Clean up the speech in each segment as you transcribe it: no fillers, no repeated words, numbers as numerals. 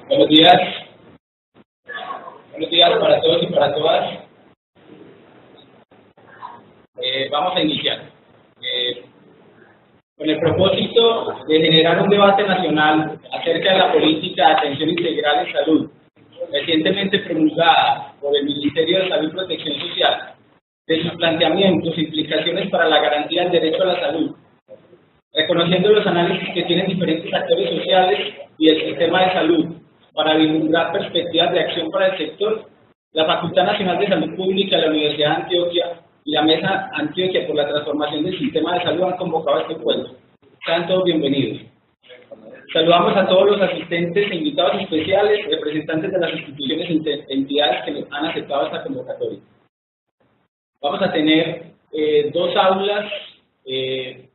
Buenos días. Buenos días para todos y para todas. Vamos a iniciar. Con el propósito de generar un debate nacional acerca de la política de atención integral en salud, recientemente promulgada por el Ministerio de Salud y Protección Social, de sus planteamientos e implicaciones para la garantía del derecho a la salud, reconociendo los análisis que tienen diferentes actores sociales y el sistema de salud para vislumbrar perspectivas de acción para el sector, la Facultad Nacional de Salud Pública de la Universidad de Antioquia y la Mesa Antioquia por la Transformación del Sistema de Salud han convocado este encuentro. Sean todos bienvenidos. Saludamos a todos los asistentes e invitados especiales, representantes de las instituciones e entidades que han aceptado esta convocatoria. Vamos a tener dos aulas,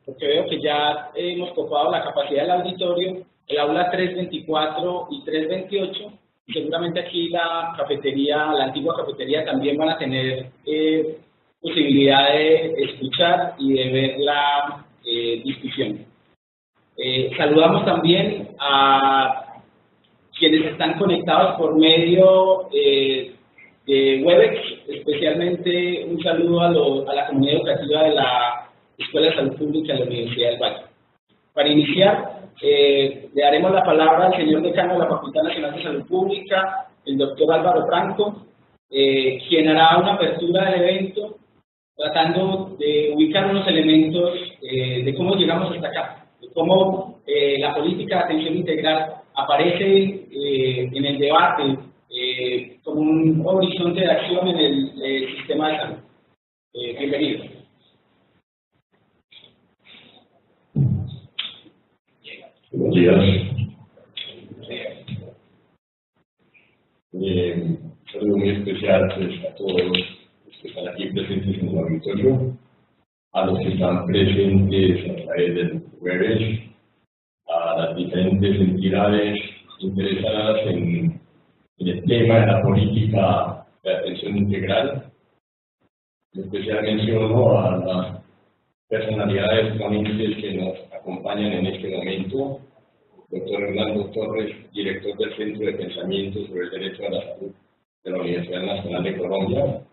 porque veo que ya hemos copado la capacidad del auditorio, el aula 324 y 328, y seguramente aquí la cafetería, la antigua cafetería, también van a tener posibilidad de escuchar y de ver la discusión. Saludamos también a quienes están conectados por medio de Webex, especialmente un saludo a la comunidad educativa de la Escuela de Salud Pública de la Universidad del Valle. Para iniciar, le daremos la palabra al señor decano de la Facultad Nacional de Salud Pública, el doctor Álvaro Franco, quien hará una apertura del evento tratando de ubicar unos elementos de cómo llegamos hasta acá, de cómo la política de atención integral aparece en el debate como un horizonte de acción en el sistema de salud. Bienvenido. Buenos días. Un saludo muy especial a todos los que están aquí presentes en el auditorio, a los que están presentes a través del Webex, a las diferentes entidades interesadas en el tema de la política de atención integral. En especial menciono a las personalidades ponentes que nos acompañan en este momento: doctor Hernando Torres, director del Centro de Pensamiento sobre el Derecho a la Salud de la Universidad Nacional de Colombia;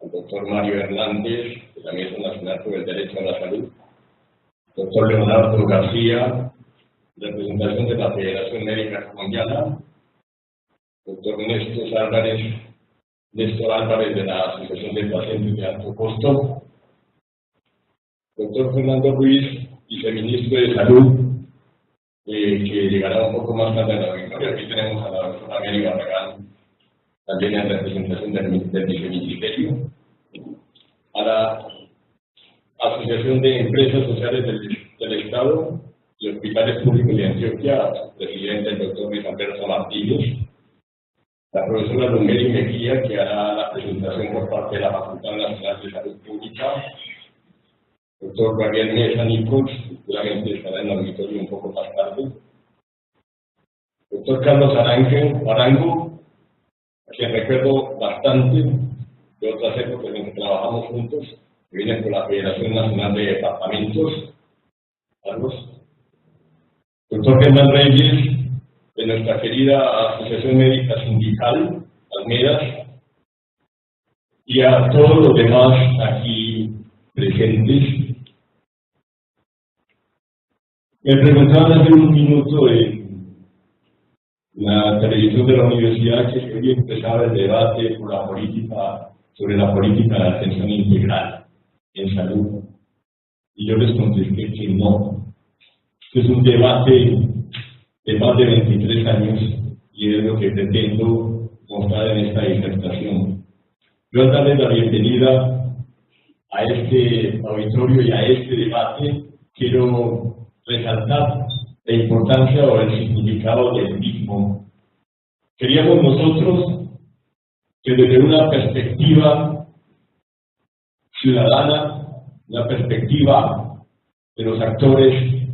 al doctor Mario Hernández, de la Mesa Nacional por el Derecho a la Salud; doctor Leonardo García, representación de la Federación Médica Colombiana; doctor Néstor Álvarez de la Asociación de Pacientes de Alto Costo; doctor Fernando Ruiz, viceministro de Salud, que llegará un poco más tarde a la auditorio. Aquí tenemos a la doctora Mary Barragán, también en representación del viceministerio; a la Asociación de Empresas Sociales del Estado y Hospitales Públicos de Antioquia, presidente el doctor Luis Alberto Martínez; la profesora Lumeri Mejía, que hará la presentación por parte de la Facultad Nacional de Salud Pública; doctor Gabriel Mesa Nichols, seguramente estará en el auditorio un poco más tarde; doctor Carlos Arango, a quien recuerdo bastante de otras épocas en que trabajamos juntos, que viene por la Federación Nacional de Departamentos; Carlos; doctor Germán Reyes, de nuestra querida Asociación Médica Sindical, Almedas; y a todos los demás aquí presentes. Me preguntaban hace un minuto en la televisión de la universidad que hoy empezaba el debate sobre la política de atención integral en salud, y yo les contesté que no. Este es un debate de más de 23 años y es lo que pretendo mostrar en esta disertación. Yo al darles la bienvenida a este auditorio y a este debate, quiero resaltar la importancia o el significado del mismo. Queríamos nosotros que desde una perspectiva ciudadana, una perspectiva de los actores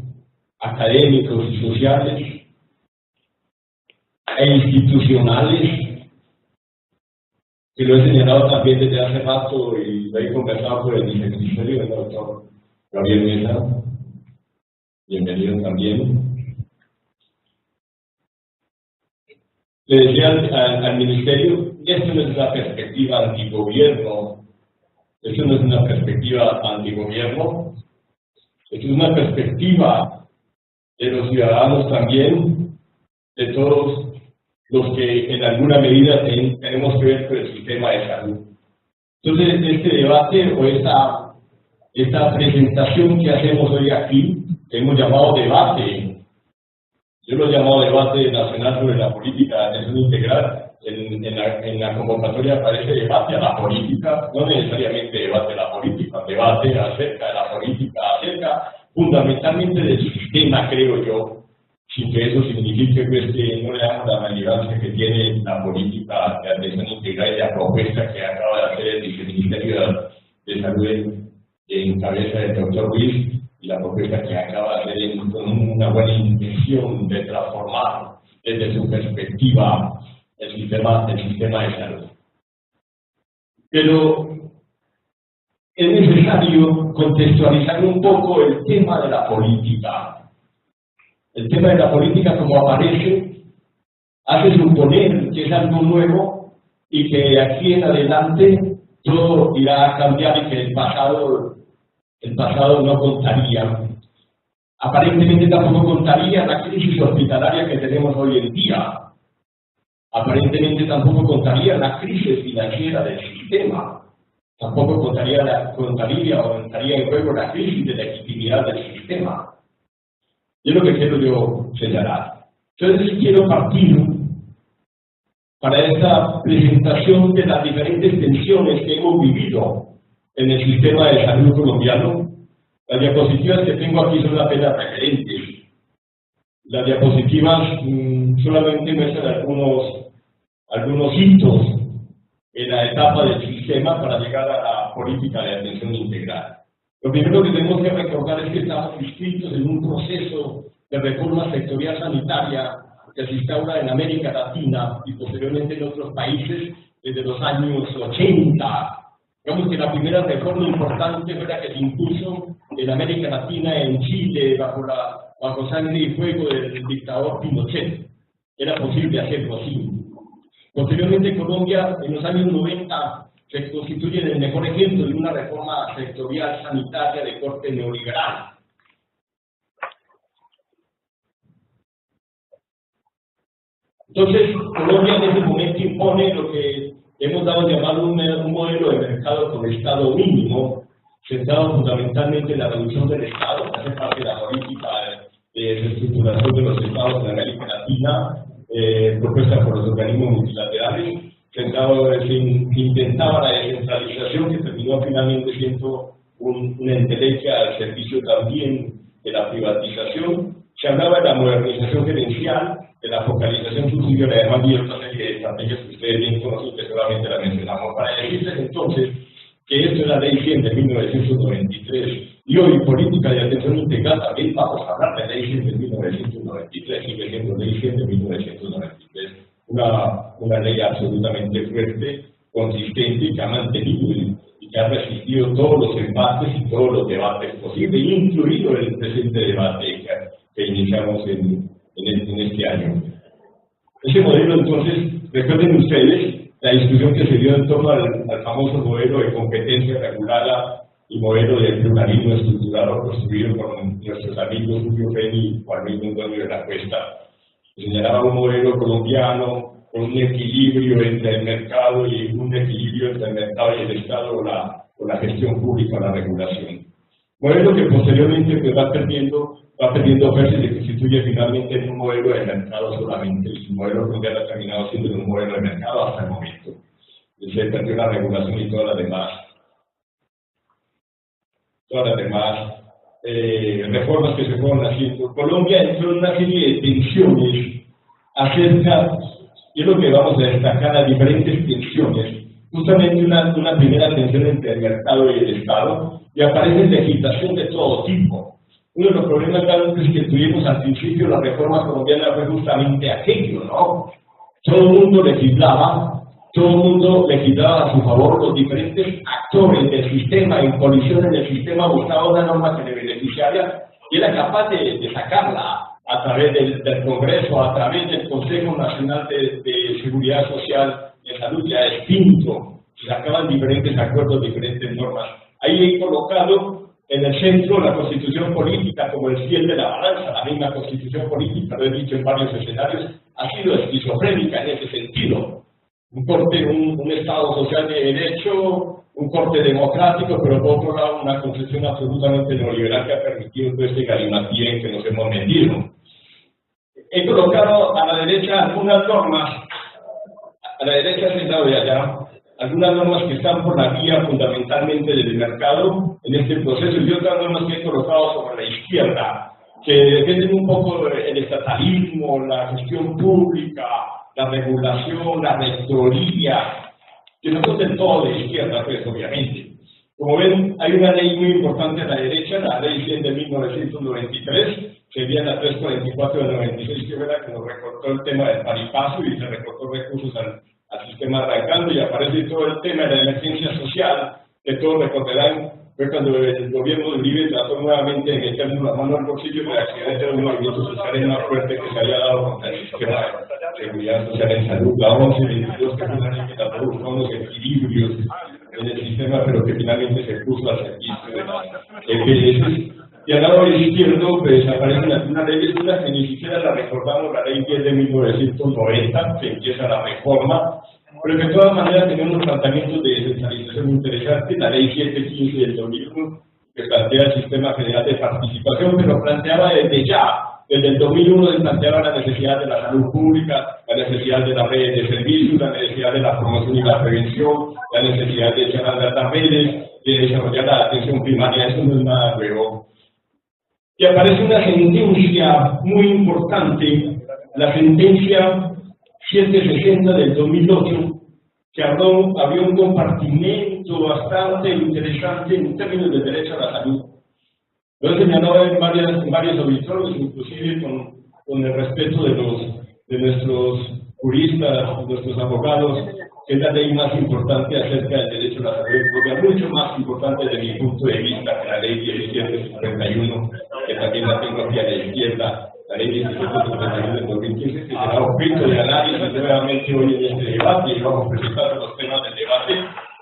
académicos y sociales e institucionales, que lo he señalado también desde hace rato y lo he conversado con el viceministerio del doctor Gabriel Mesa, bienvenido también, le decía al ministerio, esto no es una perspectiva antigobierno, esto no es una perspectiva antigobierno, esto es una perspectiva de los ciudadanos también, de todos los que en alguna medida tenemos que ver con el sistema de salud. Entonces, este debate o esta presentación que hacemos hoy aquí, que hemos llamado debate, yo lo he llamado debate nacional sobre la política de atención integral, en la convocatoria aparece debate a la política, no necesariamente debate a la política, debate acerca de la política, acerca fundamentalmente del sistema, creo yo, sin que eso signifique pues, que no le damos la relevancia que tiene la política de atención integral y la propuesta que acaba de hacer el Viceministerio de Salud en cabeza del doctor Ruiz, y la propuesta que acaba de hacer con una buena intención de transformar desde su perspectiva el sistema de salud. Pero es necesario contextualizar un poco el tema de la política. El tema de la política, como aparece, hace suponer que es algo nuevo y que de aquí en adelante todo irá a cambiar y que el pasado no contaría. Aparentemente tampoco contaría la crisis hospitalaria que tenemos hoy en día. Aparentemente tampoco contaría la crisis financiera del sistema. Tampoco contaría o entraría en juego la crisis de legitimidad del sistema. Y es lo que quiero yo señalar. Entonces quiero partir para esta presentación de las diferentes tensiones que hemos vivido en el sistema de salud colombiano. Las diapositivas que tengo aquí son apenas referentes. Las diapositivas solamente muestran algunos hitos en la etapa del sistema para llegar a la política de atención integral. Lo primero que tenemos que recordar es que estamos inscritos en un proceso de reforma sectorial sanitaria que se instaura en América Latina y posteriormente en otros países desde los años 80. Digamos que la primera reforma importante fue la que se impuso en América Latina, en Chile, bajo sangre y fuego del dictador Pinochet. Era posible hacerlo así. Posteriormente, Colombia, en los años 90, se constituye en el mejor ejemplo de una reforma sectorial sanitaria de corte neoliberal. Entonces, Colombia en ese momento impone lo que hemos dado a llamar un modelo de mercado con Estado mínimo, centrado fundamentalmente en la reducción del Estado, que hace parte de la política de reestructuración de los Estados de América Latina, propuesta por los organismos multilaterales, centrado en que intentaba la descentralización, que terminó finalmente siendo una entelequia al servicio también de la privatización. Se hablaba de la modernización gerencial, de la focalización subsidiaria de demanda y otra serie de estrategias que ustedes bien conocen, que solamente la mencionamos, para decirles entonces que esto es la Ley 100 de 1993, y hoy política de atención integral también vamos a hablar de Ley 100 de 1993, sigue siendo Ley 100 de 1993, una ley absolutamente fuerte, consistente, que ha mantenido y que ha resistido todos los embates y todos los debates posibles, incluido el presente debate que iniciamos en este año. Ese modelo, entonces, recuerden ustedes la discusión que se dio en torno al famoso modelo de competencia regulada y modelo de pluralismo estructurado construido por nuestros amigos Julio Feni y Juan Luis Londoño de la Cuesta. Señalaba un modelo colombiano con un equilibrio entre el mercado y un equilibrio entre el mercado y el Estado o la gestión pública o la regulación. Modelo que posteriormente pues, va perdiendo fuerza y se constituye finalmente en un modelo de mercado solamente. Y el modelo colombiano ha terminado siendo un modelo de mercado hasta el momento. Se perdió la regulación y todas las demás reformas que se fueron haciendo. Colombia entró en una serie de tensiones acerca, y es lo que vamos a destacar, las diferentes tensiones. Justamente una primera tensión entre el mercado y el Estado, y aparece legislación de todo tipo. Uno de los problemas grandes que tuvimos al principio de la reforma colombiana fue justamente aquello, ¿no? Todo el mundo legislaba a su favor, los diferentes actores del sistema, en colisión en el sistema, buscaba una norma que le beneficiara y era capaz de sacarla a través del Congreso, a través del Consejo Nacional de Seguridad Social de Salud ya extinto, se sacaban diferentes acuerdos, diferentes normas. Ahí he colocado en el centro la constitución política como el fiel de la balanza. La misma constitución política, lo he dicho en varios escenarios, ha sido esquizofrénica en ese sentido. Un Estado social de derecho, un corte democrático, pero por otro lado una concepción absolutamente neoliberal que ha permitido todo este galimatías en que nos hemos metido. He colocado a la derecha algunas normas, a la derecha sentado de allá, algunas normas que están por la vía fundamentalmente del mercado en este proceso y otras normas que he colocado sobre la izquierda, que defienden un poco el estatalismo, la gestión pública, la regulación, la rectoría, que no son del todo de izquierda, pues obviamente. Como ven, hay una ley muy importante a la derecha, la ley 100 de 1993, sería la 344 del 96, que era que nos recortó el tema del paripaso y se recortó recursos al sistema arrancando, y aparece todo el tema de la emergencia social, que todos recordarán, fue cuando el gobierno de Uribe trató nuevamente de meternos la mano al bolsillo y reaccionar de los movimientos sociales más fuertes que se había dado contra el sistema de seguridad social en salud. La 1122, que es una ley que trató de buscar unos equilibrios en el sistema, pero que finalmente se puso al servicio de EPS. Y al lado izquierdo pues aparecen algunas leyes, unas que ni siquiera la recordamos, la ley 10 de 1990, que empieza la reforma, pero que de todas maneras tenemos unos planteamientos de descentralización interesantes, la ley 715 del 2001, que plantea el sistema general de participación, pero planteaba desde el 2001 se planteaba la necesidad de la salud pública, la necesidad de las redes de servicios, la necesidad de la promoción y la prevención, la necesidad de echar a andar las redes, de desarrollar la atención primaria. Eso no es nada nuevo. Y aparece una sentencia muy importante, la sentencia 760 del 2008, que había un compartimento bastante interesante en términos de derecho a la salud. Lo he señalado en varios auditorios, inclusive con el respeto de nuestros juristas, nuestros abogados, que es la ley más importante acerca del derecho a la salud pública, mucho más importante desde mi punto de vista que la ley 1751, que también la tengo aquí a la izquierda, la ley 1751 del 2015, que será objeto de análisis nuevamente hoy en este debate, y vamos a presentar los temas del debate.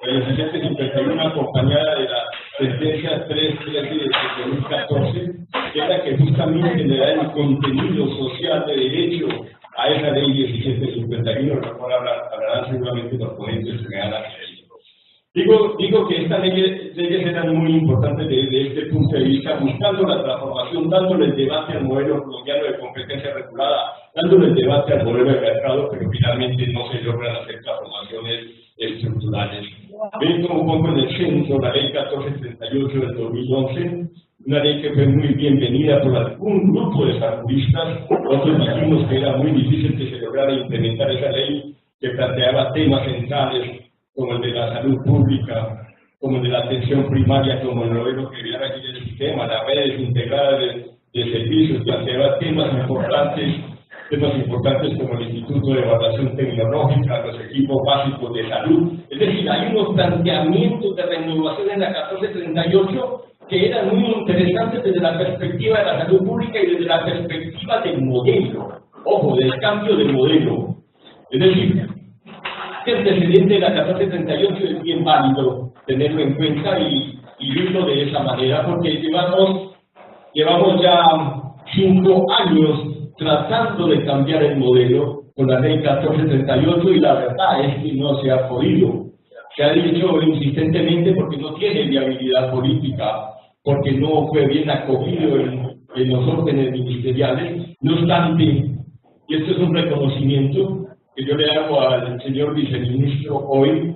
La 1751 acompañada de la sentencia 313 de 2014, que es la que justamente le da el contenido social de derecho a esa ley 1751, de la cual hablarán seguramente los ponentes que me dan la ley. Digo que estas leyes eran muy importantes desde este punto de vista, buscando la transformación, dándole el debate al modelo colombiano de competencia regulada, dándole el debate al modelo de mercado, pero finalmente no se logran hacer transformaciones estructurales. Ven como pongo en el centro la ley 1438 del 2011, una ley que fue muy bienvenida por algún grupo de saludistas. Nosotros dijimos que era muy difícil que se lograra implementar esa ley, que planteaba temas centrales como el de la salud pública, como el de la atención primaria, como el modelo que debía regir el sistema, las redes integradas de servicios, planteaba temas importantes como el Instituto de Evaluación Tecnológica, los equipos básicos de salud. Es decir, hay unos planteamientos de renovación en la 1438 que eran muy interesantes desde la perspectiva de la salud pública y desde la perspectiva del modelo, ojo, del cambio de modelo. Es decir, el antecedente de la 1438 es bien válido tenerlo en cuenta y verlo de esa manera, porque llevamos ya 5 años tratando de cambiar el modelo con la ley 1438 y la verdad es que no se ha podido. Se ha dicho insistentemente porque no tiene viabilidad política, porque no fue bien acogido en los órdenes ministeriales. No obstante, y esto es un reconocimiento que yo le hago al señor viceministro hoy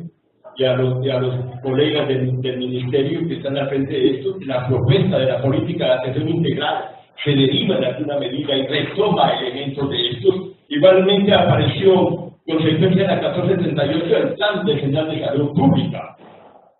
y a los colegas del ministerio que están al frente de esto, la propuesta de la política de atención integral se deriva de alguna medida y retoma elementos de estos. Igualmente apareció consecuencia de la 1438 el Plan Decenal de Salud Pública.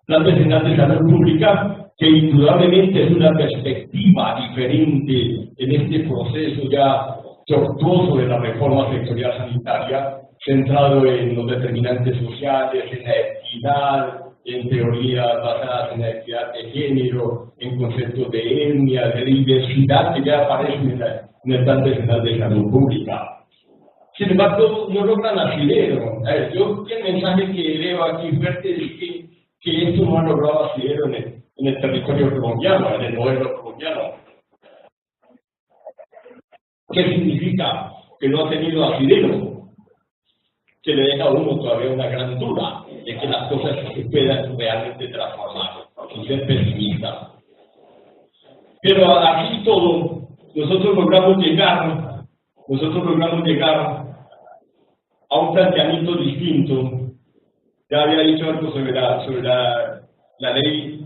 Plan Decenal de Salud Pública que indudablemente es una perspectiva diferente en este proceso ya tortuoso de la reforma sectorial sanitaria, centrado en los determinantes sociales, en la equidad, en teorías basadas en la equidad de género, en conceptos de etnia, de diversidad que ya aparecen en un plan decenal de salud pública. Sin embargo, no logran asidero. Yo el mensaje que leo aquí fuerte es que esto no ha logrado asidero en el territorio colombiano, en el modelo colombiano. ¿Qué significa que no ha tenido asidero? Que le deja a uno todavía una gran duda de que las cosas se puedan realmente transformar, sin ser pesimista. Pero así todo, nosotros logramos llegar a un planteamiento distinto. Ya había dicho algo sobre la ley,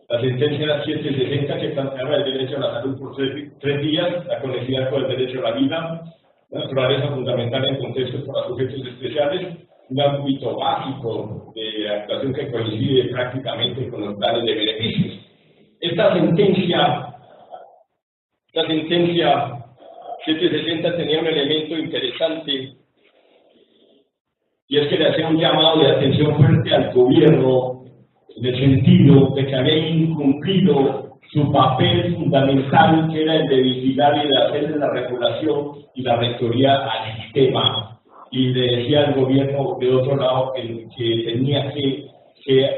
la sentencia 760 que planteaba el derecho a la salud por 3 días, la conectividad con el derecho a la vida, la naturaleza fundamental en contextos para sujetos especiales, un ámbito básico de actuación que coincide prácticamente con los planes de beneficios. Esta sentencia 760 tenía un elemento interesante, y es que le hacía un llamado de atención fuerte al gobierno en el sentido de que había incumplido su papel fundamental, que era el de vigilar y de hacer la regulación y la rectoría al sistema. Y le decía al gobierno, de otro lado, que tenía que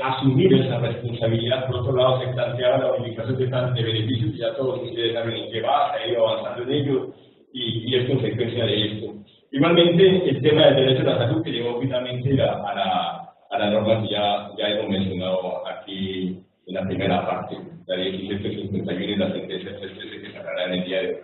asumir esa responsabilidad. Por otro lado, se planteaba la unificación de beneficios, y ya todos ustedes saben en qué va, se ha ido avanzando en ello, y es consecuencia de esto. Igualmente, el tema del derecho a la salud, que llegó finalmente a la norma que ya hemos mencionado aquí en la primera parte, la 1751 y la sentencia 313 que sacará en el día de hoy.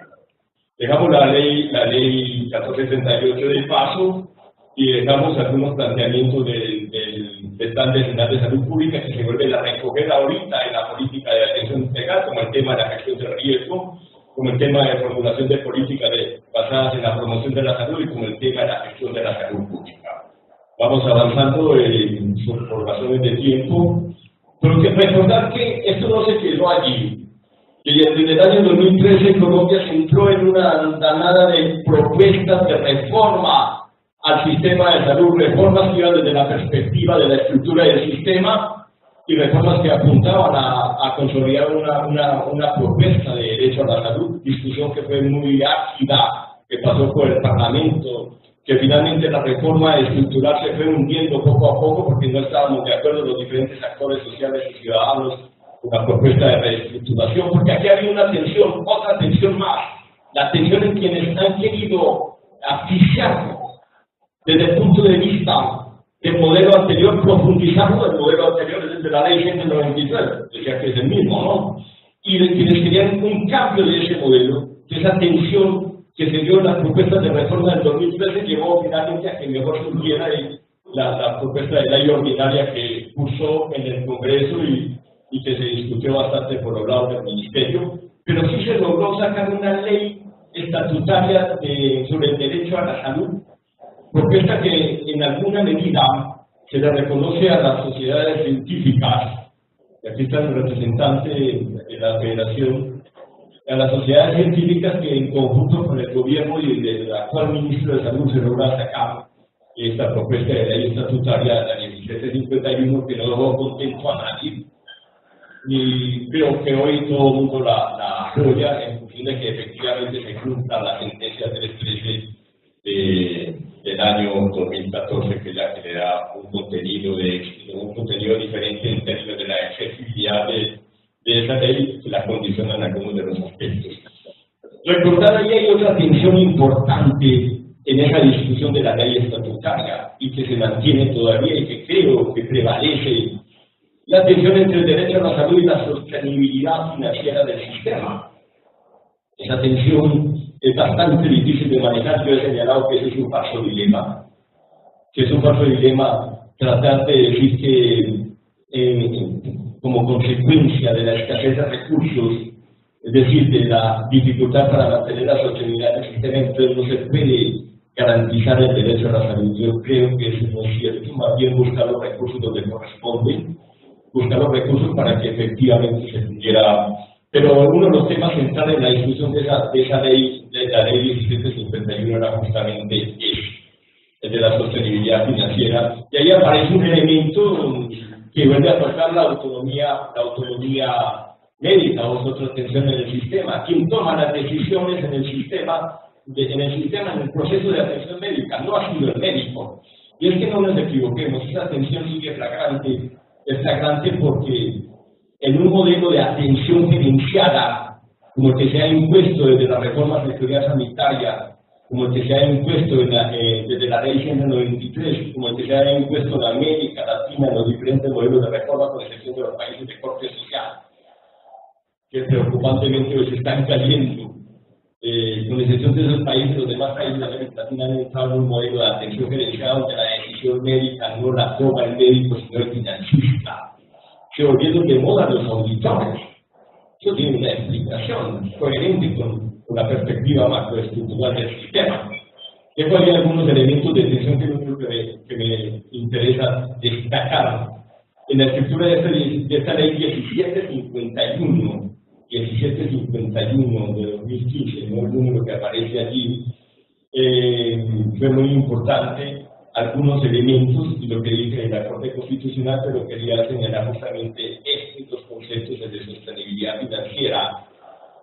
Dejamos la ley 1438 de paso y dejamos algunos planteamientos del plan decenal de salud pública que se vuelven a recoger ahorita en la política de atención integral, como el tema de la gestión del riesgo, como el tema de formulación de políticas basadas en la promoción de la salud y como el tema de la gestión de la salud pública. Vamos avanzando por razones de tiempo, pero recordar que esto no se quedó allí. Que desde el año 2013 Colombia se entró en una andanada de propuestas de reforma al sistema de salud, reformas que iban desde la perspectiva de la estructura del sistema y reformas que apuntaban a consolidar una propuesta de derecho a la salud, discusión que fue muy ácida, que pasó por el Parlamento, que finalmente la reforma estructural se fue hundiendo poco a poco porque no estábamos de acuerdo los diferentes actores sociales y ciudadanos con la propuesta de reestructuración, porque aquí había una tensión, otra tensión más, la tensión en quienes han querido asfixiarnos desde el punto de vista del modelo anterior, profundizando el modelo anterior desde la ley 193, decía que es el mismo, ¿no? Y de quienes querían un cambio de ese modelo, de esa tensión que se dio en las propuestas de reforma del 2013, llevó finalmente a que mejor surgiera la propuesta de ley ordinaria que cursó en el Congreso y que se discutió bastante por los lados del Ministerio, pero sí se logró sacar una ley estatutaria sobre el derecho a la salud, propuesta que en alguna medida se le reconoce a las sociedades científicas, y aquí está el representante de la Federación, a las sociedades científicas que en conjunto con el gobierno y el actual ministro de Salud se logra sacar esta propuesta de ley estatutaria, la 1751, que no dejó contento a nadie, y creo que hoy todo el mundo la apoya en función de que efectivamente se cumpla la sentencia 313 del año 2014, que ya le da un contenido diferente en términos de la accesibilidad de esa ley, que la condicionan algunos de los aspectos. Recordar ahí hay otra tensión importante en esa discusión de la ley estatutaria y que se mantiene todavía y que creo que prevalece, la tensión entre el derecho a la salud y la sostenibilidad financiera del sistema. Esa tensión es bastante difícil de manejar. Yo he señalado que ese es un falso dilema, tratar de decir que como consecuencia de la escasez de recursos, es decir, de la dificultad para mantener la sostenibilidad del sistema, entonces no se puede garantizar el derecho a la salud. Yo creo que eso no es cierto, más bien buscar los recursos donde corresponden, buscar los recursos para que efectivamente se pudiera. Pero uno de los temas centrales en la discusión de esa ley, de la ley 1751, era justamente el de la sostenibilidad financiera, y ahí aparece un elemento que vuelve a tocar la autonomía médica, vosotros atención en el sistema. Quien toma las decisiones en el sistema, en el proceso de atención médica, no ha sido el médico. Y es que no nos equivoquemos, esa atención sigue flagrante, es flagrante porque en un modelo de atención gerenciada, como el que se ha impuesto desde la reforma de seguridad sanitaria, como el que se ha impuesto desde la ley 193, como el que se ha impuesto en América Latina, en los diferentes modelos de reforma, con excepción de los países de corte social, que preocupantemente hoy se están cayendo. Con excepción de esos países, los demás países de América Latina han entrado en un modelo de atención gerenciada donde la decisión médica no la toma el médico, sino el financista. Se volvieron de moda los auditores. Eso tiene una explicación coherente con la perspectiva macroestructural del sistema. Tengo ahí algunos elementos de atención que me interesa destacar. En la estructura de esta ley 1751 de 2015, ¿no? El número que aparece allí, fue muy importante algunos elementos y lo que dije en la Corte Constitucional, pero quería señalar justamente estos conceptos de sostenibilidad financiera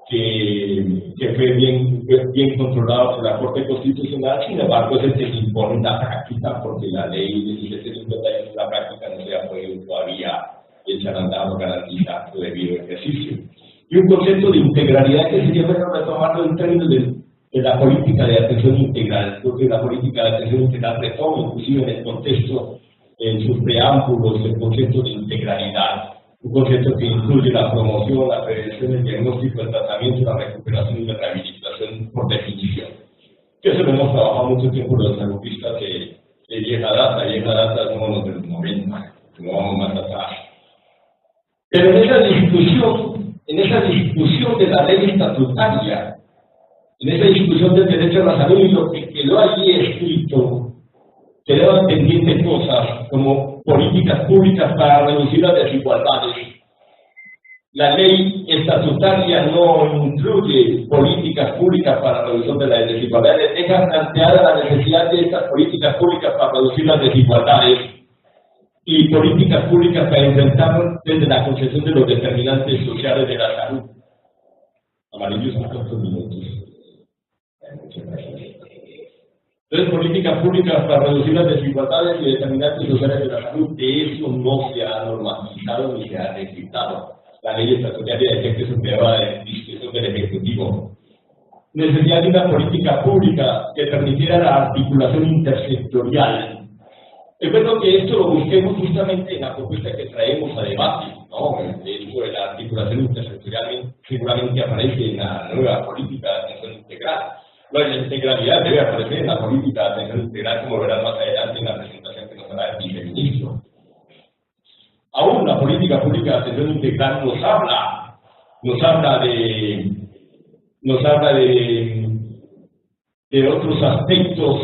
que fue bien controlado por la Corte Constitucional. Sin embargo, es el que se impone en la práctica, porque la ley 1751 en la práctica no se ha podido todavía echar a andar o garantizar su debido ejercicio. Y un concepto de integralidad que sería bueno retomarlo en términos de la política de atención integral. Creo que la política de atención integral retoma, inclusive en el contexto, en sus preámbulos, el concepto de integralidad. Un concepto que incluye la promoción, la prevención, el diagnóstico, el tratamiento, la recuperación y la rehabilitación por definición. Que eso lo hemos trabajado mucho tiempo los saludistas de vieja data, somos de los 90, no vamos más atrás. Pero en esa discusión de la ley estatutaria, en esa discusión del derecho a la salud, y lo que quedó allí escrito, quedaban pendientes cosas como políticas públicas para reducir las desigualdades. La ley estatutaria no incluye políticas públicas para reducción de las desigualdades, deja planteada la necesidad de estas políticas públicas para reducir las desigualdades y políticas públicas para enfrentar desde la concepción de los determinantes sociales de la salud. Amarillos son 4 minutos. Muchas gracias. Entonces, políticas públicas para reducir las desigualdades y determinantes sociales de la salud, de eso no se ha normatizado ni se ha decretado. La ley estatutaria dice que eso quedaba de discreción del Ejecutivo. Necesidad de una política pública que permitiera la articulación intersectorial. Es bueno que esto lo busquemos justamente en la propuesta que traemos a debate, ¿no? De hecho, la articulación intersectorial seguramente aparece en la nueva política de atención integral. La integralidad debe aparecer en la política de atención integral, como verán más adelante en la presentación que nos hará el viceministro. Aún la política pública de atención integral nos habla de otros aspectos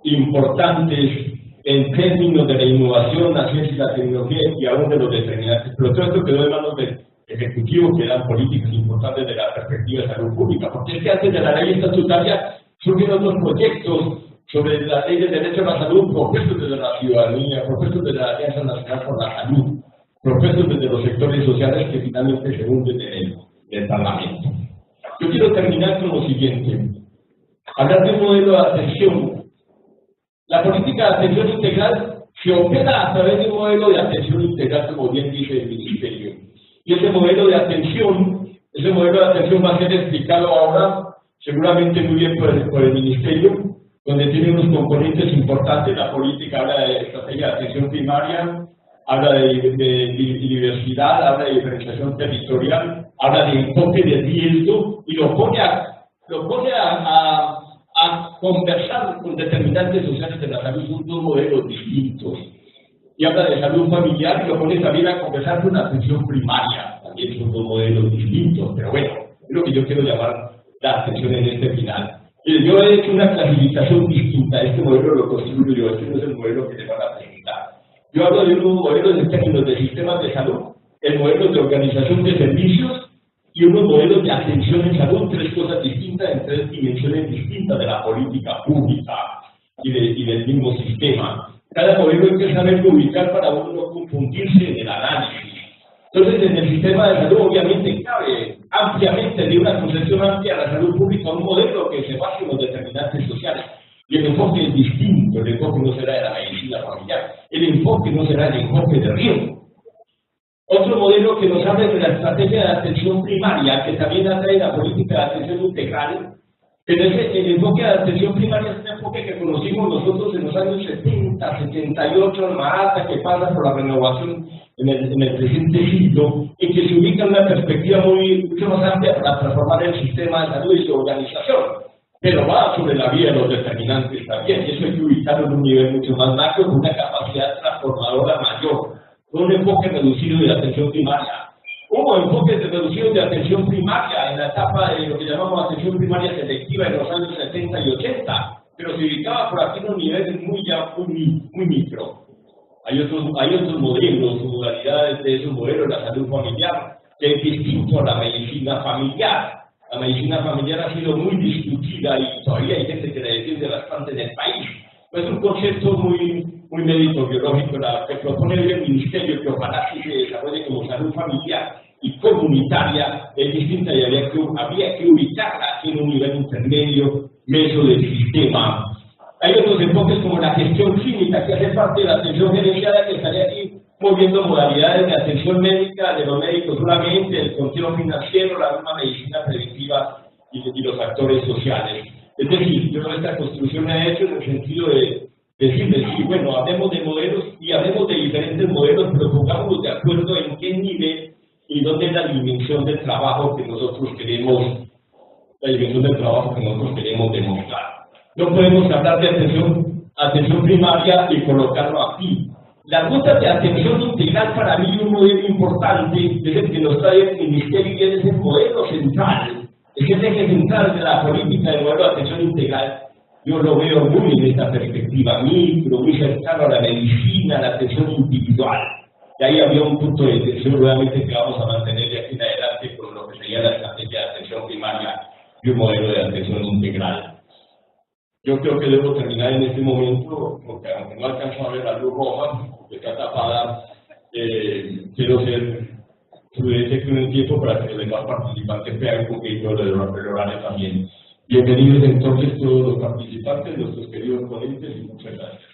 importantes en términos de la innovación, la ciencia y la tecnología y aún de los determinantes. Pero todo esto quedó en manos del Ejecutivo, que eran políticas importantes de la perspectiva de salud pública, porque es que antes de la ley estatutaria surgieron otros proyectos sobre la ley del derecho a la salud, propuestos desde la ciudadanía, propuestos desde la Alianza Nacional por la Salud, propuestos desde los sectores sociales que finalmente se hunden en el Parlamento. Yo quiero terminar con lo siguiente: hablar de un modelo de atención. La política de atención integral se opera a través de un modelo de atención integral, como bien dice el Ministerio. Y ese modelo de atención va a ser explicado ahora, seguramente muy bien por el Ministerio, donde tiene unos componentes importantes. La política habla de estrategia de atención primaria, habla de diversidad, habla de diferenciación territorial, habla de enfoque de riesgo y lo pone a conversar con determinantes sociales de la salud. Son dos modelos distintos. Y habla de salud familiar y lo pone también a conversar con la atención primaria. También son dos modelos distintos, pero bueno, es lo que yo quiero llamar la atención en este final. Yo he hecho una clasificación distinta. Este modelo lo construyo yo, este no es el modelo que te van a presentar. Yo hablo de unos modelos en términos de sistemas de salud, el modelo de organización de servicios y unos modelos de atención en salud, tres cosas distintas en tres dimensiones distintas de la política pública y del mismo sistema. Cada modelo hay que saber ubicar para uno no confundirse en el análisis. Entonces, en el sistema de salud, obviamente, cabe ampliamente de una concepción amplia de la salud pública un modelo que se base en los determinantes sociales. Y el enfoque es distinto, el enfoque no será de la medicina familiar, el enfoque no será el enfoque de riesgo. Otro modelo que nos habla de la estrategia de atención primaria, que también atrae la política de atención integral, pero el enfoque de atención primaria es un enfoque que conocimos nosotros en los años 70, 78, en Manhattan, que pasa por la renovación en el presente siglo, y que se ubica en una perspectiva mucho más amplia para transformar el sistema de salud y su organización. Pero va sobre la vía de los determinantes también, y eso hay que ubicarlo en un nivel mucho más macro, con una capacidad transformadora mayor, con un enfoque reducido de atención primaria. Hubo enfoques reducidos de atención primaria en la etapa de lo que llamamos atención primaria selectiva en los años 70 y 80, pero se ubicaba por aquí en un nivel muy micro. Hay otros modelos, modalidades de esos modelos, la salud familiar, que es distinto a la medicina familiar. La medicina familiar ha sido muy discutida y todavía hay gente que la defiende bastante en el país. Es un concepto muy médico-biológico que propone el ministerio, que ojalá sí se desarrolle como salud familiar y comunitaria, es distinta y había que ubicarla en un nivel intermedio, medio del sistema. Hay otros enfoques como la gestión clínica, que hace parte de la atención gerenciada, que estaría aquí moviendo modalidades de atención médica, de los médicos solamente, el control financiero, la misma medicina preventiva y los actores sociales. Es decir, yo esta construcción la he hecho en el sentido de decirles, sí, bueno, hablemos de modelos y hablemos de diferentes modelos, pero pongámonos de acuerdo en qué nivel y dónde es la dimensión del trabajo que nosotros queremos, demostrar. No podemos hablar de atención primaria y colocarlo aquí. La ruta de atención integral para mí es un modelo importante, es el que nos trae el Ministerio y es el modelo central, es el eje central de la política del modelo de atención integral. Yo lo veo muy en esta perspectiva micro, muy cercano a la medicina, a la atención individual. Y ahí había un punto de tensión nuevamente que vamos a mantener de aquí en adelante con lo que sería la estrategia de atención primaria y un modelo de atención integral. Yo creo que debo terminar en este momento, porque aunque no alcanzo a ver la luz roja, que está tapada, quiero ser prudente con el tiempo para que los demás participantes vean un poquito de los horario también. Bienvenidos entonces todos los participantes, nuestros queridos ponentes, y muchas gracias.